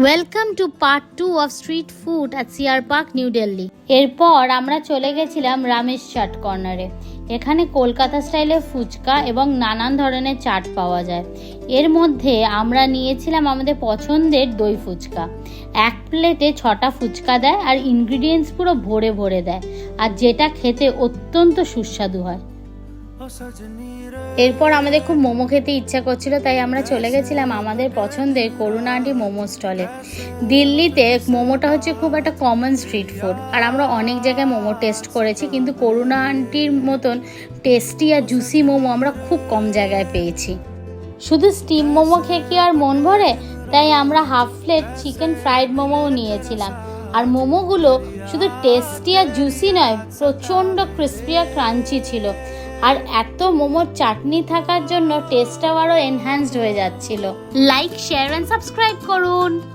Welcome to part 2 of street food at CR park new Delhi. এরপর আমরা চলে গেছিলাম রামেশ চাট কর্নারে। এখানে কলকাতা স্টাইলের ফুচকা এবং নানান ধরনের চাট পাওয়া যায়। এর মধ্যে আমরা নিয়েছিলাম আমাদের পছন্দের দই ফুচকা। এক প্লেটে 6টা ফুচকা দেয় আর ইনগ্রিডিয়েন্টস পুরো ভরে ভরে দেয়, আর যেটা খেতে অত্যন্ত সুস্বাদু হয়। এরপর আমাদের খুব মোমো খেতে ইচ্ছা করছিল, তাই আমরা চলে গেছিলাম আমাদের পছন্দের করুণা আন্টি মোমো স্টলে। দিল্লিতে মোমোটা হচ্ছে খুব একটা কমন স্ট্রিট ফুড, আর আমরা অনেক জায়গায় মোমো টেস্ট করেছি, কিন্তু করুণা আন্টির মতন টেস্টি আর জুসি মোমো আমরা খুব কম জায়গায় পেয়েছি। শুধু স্টিম মোমো খেয়ে কি আর মন ভরে, তাই আমরা হাফ প্লেট চিকেন ফ্রাইড মোমোও নিয়েছিলাম। আর মোমোগুলো শুধু টেস্টি আর জুসি নয়, প্রচণ্ড ক্রিস্পি আর ক্রাঞ্চি ছিল। আর এত মোমোর চাটনি থাকার জন্য টেস্টটাও আরও এনহ্যান্সড হয়ে যাচ্ছিল। লাইক, শেয়ার অ্যান্ড সাবস্ক্রাইব করুন।